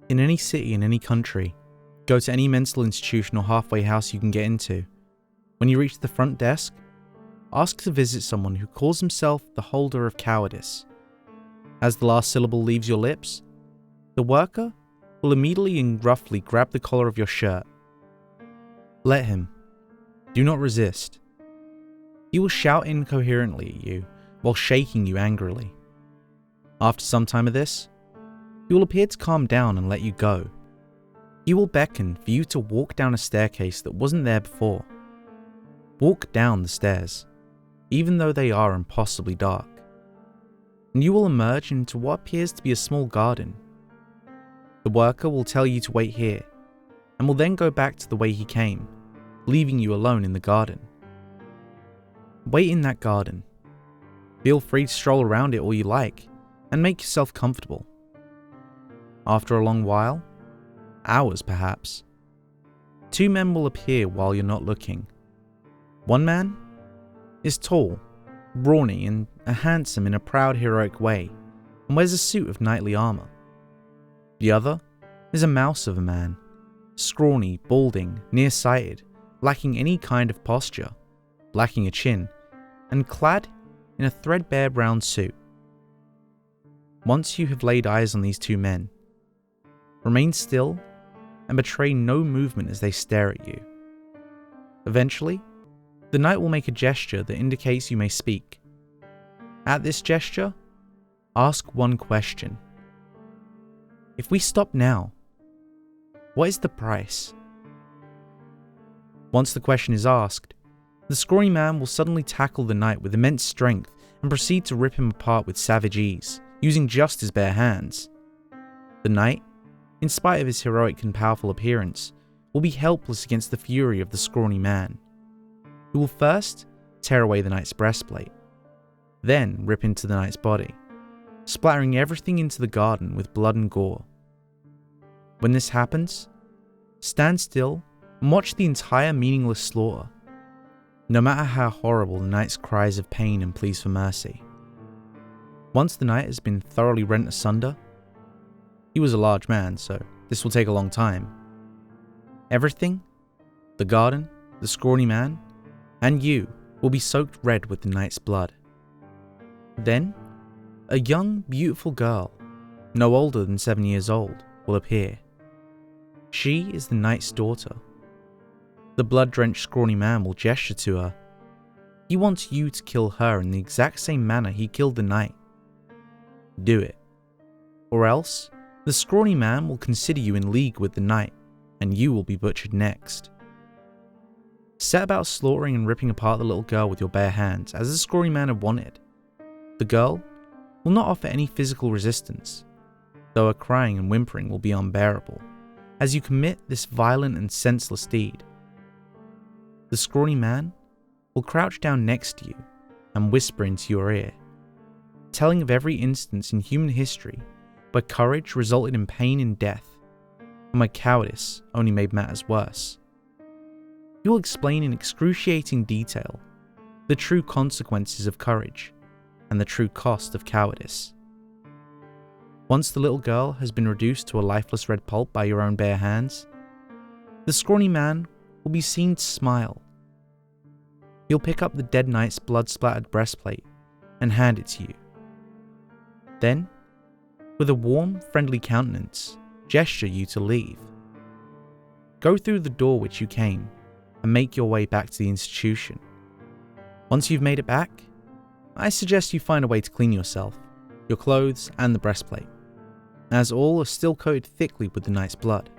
In any city in any country, go to any mental institution or halfway house you can get into. When you reach the front desk, ask to visit someone who calls himself the holder of Cowardice. As the last syllable leaves your lips, the worker will immediately and roughly grab the collar of your shirt. Let him. Do not resist. He will shout incoherently at you while shaking you angrily. After some time of this, he will appear to calm down and let you go. He will beckon for you to walk down a staircase that wasn't there before. Walk down the stairs, even though they are impossibly dark, and you will emerge into what appears to be a small garden. The worker will tell you to wait here, and will then go back to the way he came, leaving you alone in the garden. Wait in that garden. Feel free to stroll around it all you like, and make yourself comfortable. After a long while, hours perhaps, two men will appear while you're not looking. One man is tall, brawny, and handsome in a proud, heroic way, and wears a suit of knightly armor. The other is a mouse of a man, scrawny, balding, nearsighted, lacking any kind of posture, lacking a chin, and clad in a threadbare brown suit. Once you have laid eyes on these two men, remain still and betray no movement as they stare at you. Eventually, the knight will make a gesture that indicates you may speak. At this gesture, ask one question. If we stop now, what is the price? Once the question is asked, the scrawny man will suddenly tackle the knight with immense strength and proceed to rip him apart with savage ease, using just his bare hands. The knight, in spite of his heroic and powerful appearance, will be helpless against the fury of the scrawny man, who will first tear away the knight's breastplate, then rip into the knight's body, splattering everything into the garden with blood and gore. When this happens, stand still and watch the entire meaningless slaughter, no matter how horrible the knight's cries of pain and pleas for mercy. Once the knight has been thoroughly rent asunder, he was a large man, so this will take a long time. Everything, the garden, the scrawny man, and you will be soaked red with the knight's blood. Then, a young, beautiful girl, no older than 7 years old, will appear. She is the knight's daughter. The blood-drenched scrawny man will gesture to her. He wants you to kill her in the exact same manner he killed the knight. Do it. Or else, the scrawny man will consider you in league with the knight, and you will be butchered next. Set about slaughtering and ripping apart the little girl with your bare hands, as the scrawny man had wanted. The girl will not offer any physical resistance, though her crying and whimpering will be unbearable, as you commit this violent and senseless deed. The scrawny man will crouch down next to you and whisper into your ear, telling of every instance in human history where courage resulted in pain and death, and where cowardice only made matters worse. He will explain in excruciating detail the true consequences of courage and the true cost of cowardice. Once the little girl has been reduced to a lifeless red pulp by your own bare hands, the scrawny man will be seen to smile. He'll pick up the dead knight's blood-splattered breastplate and hand it to you. Then, with a warm, friendly countenance, gesture you to leave. Go through the door which you came and make your way back to the institution. Once you've made it back, I suggest you find a way to clean yourself, your clothes and the breastplate, as all are still coated thickly with the knight's blood.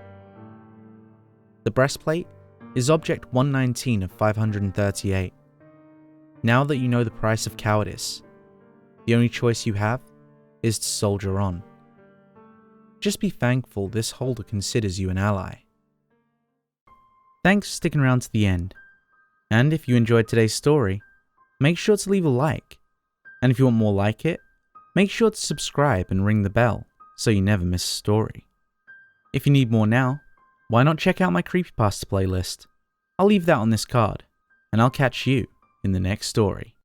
The breastplate is object 119 of 538. Now that you know the price of cowardice, the only choice you have is to soldier on. Just be thankful this holder considers you an ally. Thanks for sticking around to the end, and if you enjoyed today's story, make sure to leave a like, and if you want more like it, make sure to subscribe and ring the bell so you never miss a story. If you need more now, why not check out my Creepypasta playlist? I'll leave that on this card, and I'll catch you in the next story.